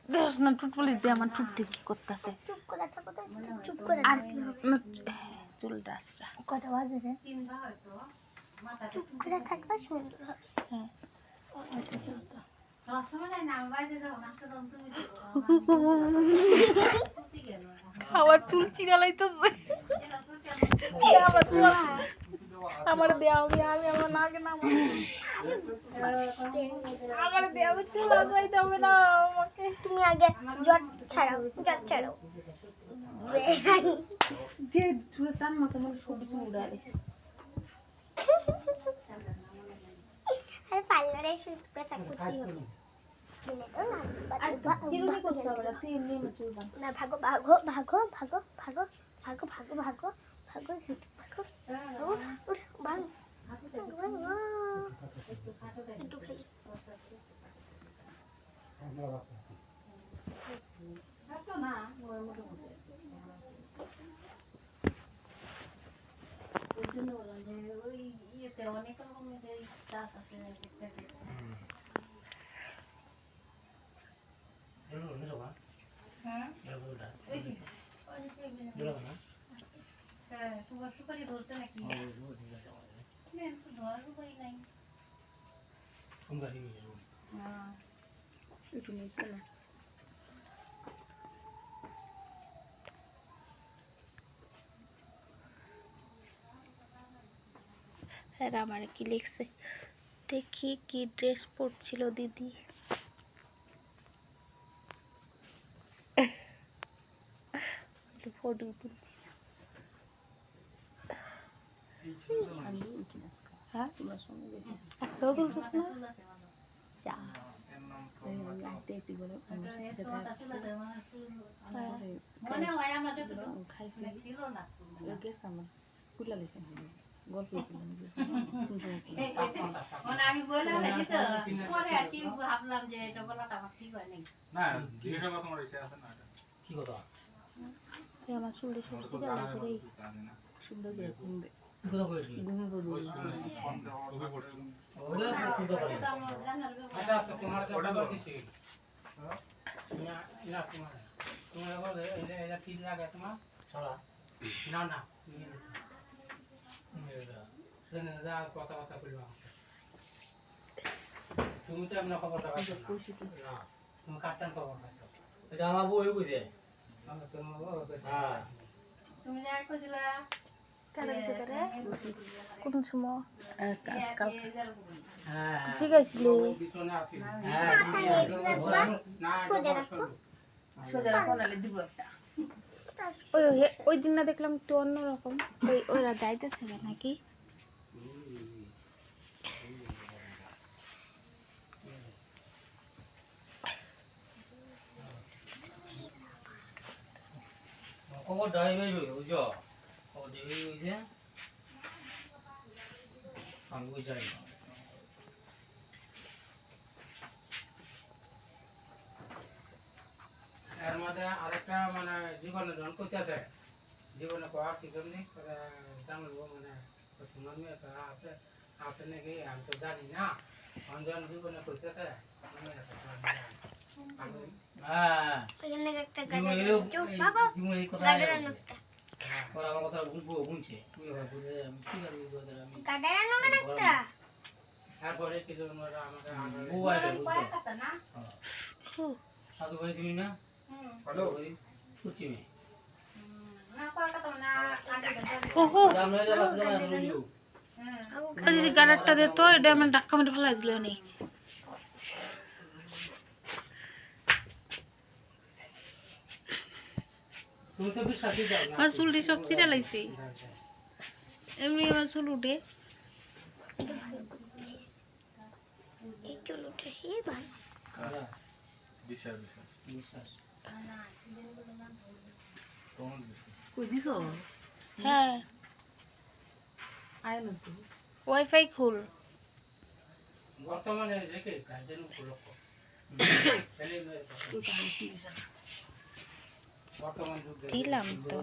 দেখ না টুট পুলিশ দিয়ে আমার টুট কি করতেছে চুপ করে থাকো তো চুপ করে আর চুলটা আসরা কটা বাজে রে চুপ করে থাকবা সুন্দর হবে হ্যাঁ আমার চুল চিরা লাইতেছে আমার দেওয়া আমি আমার নাকে না আমার দেওয়া চুল আসাইতে হবে না আমাকে তুমি আগে জট ছাড়াও যে চুলে টান মতো মানে সবজি চুল উড়ালে আরে পার্লারে শুট করে থাকো কি হবে না ভাগো ভাগো ভাগো ভাগো ভাগো ভাগো ভাগো ভাগো ভাগো ভাগো ভাগ একটু খাই আমার কি লিখছে দেখি কি ড্রেস পরছিল দিদি ফটো তুলছি হ্যাঁ একটাও তুলছিস না যা আমি বললাম পরে আর কি ভাবলাম যে এটা বলাটা আমার ঠিক হয় নাই না জিজ্ঞাসা করা তোমার ইচ্ছা আছে না কি কথা আমার চুলটা সবজি দেওয়া করে সুন্দর করে ঘুমবে কথাবার্তা করলাম তুমি তো এমন খবরটা পাচ্ছ না তুমি কাটটান খবর পাচ্ছ এটা আমার বই বুঝে তুমি যাই কইলা কোন সময় হ্যাঁ জিগাইছিলি ওই দিন না দেখলাম একটু অন্যরকম ওরা যাইতেছে নাকি খবর ড্রাইভার বুঝো খবর দেবে বুঝছে আমি বুঝাই এর মধ্যে আরেকটা মানে জীবনে জন করতে আছে জীবনে কোয়া কি করনি জানবো মানে তোমার মেয়ে তো আছে আছে নাকি আমি তো জানি না অঞ্জন জীবনে করতে আছে হ্যাঁ এখানে একটা গাড়ি চুপ বাবা গাড়ির লোকটা ওরা আমার কথা বুঝছে তুই বুঝে আমি কি করব আমি গাড়ির লোক একটা তারপরে কি জন্য আমাদের মোবাইলে বুঝছে না সাধু ভাই চিনি না হ্যালো কুচি মে না পাকা তো না ওহো আমরা যা বাস যা রইলো ওই দিদি গাড়ারটা দে তো এটা আমি ধাক্কা মেরে ফেলাই দিল নি তুমি তো বিশ্বাস দাও না আমার চুলটি সব চিরা লাইছে এমনি আমার চুল উঠে এই চুল উঠে সে ভালো বিশ্বাস বিশ্বাস কই দিছো হ্যাঁ আই নতো ওয়াইফাই খুল বর্তমানে দেখে গার্জেন উপলক্ষ বর্তমান যুগ দিলাম তো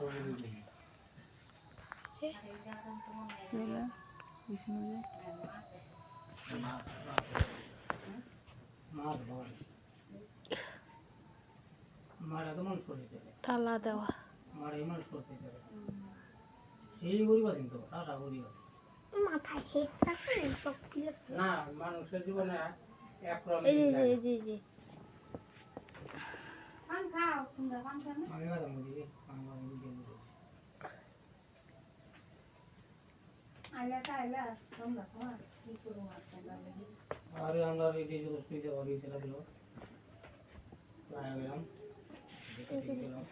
মারা তো মানুষ করে দিতে হবে, তালা দেওয়া। মারা এই মানুষ করতে দিতে হবে, সেই গরিব আছেন তো টাকা গরিব আছে। মাথায় হেড থাকে না সব খুলে না মানুষের জীবনে একরকম এই যে দিন যায়। এই যে এই যে আমি মাঝে মধ্যে আমি মাঝে মধ্যে দিয়ে দিচ্ছি। আরে আমরা রেডি জোস্তি যে হবি সেটা দিল লায়া গেলাম দেখে গেলাম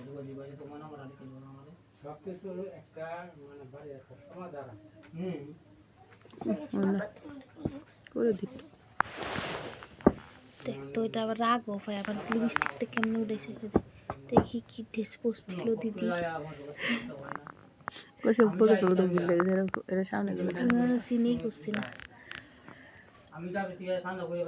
দুটো জীবাজে তো মনে আমরা লিখে দিলাম আমাদের সব কিছুর একটা মানে বাড়ি একটা সমাধান আছে। করে দিত। দেখ তো এটা আবার রাগও হয়, আবার লিপস্টিকটা কেমনে উঠেছে দেখি কি ড্রেস পরছিল দিদি। ওসব ফটো তুলতে ভুলে গেছে, এরা সামনে গেলে চিনেই করছি না। আমি যাবে তুই সামনে করে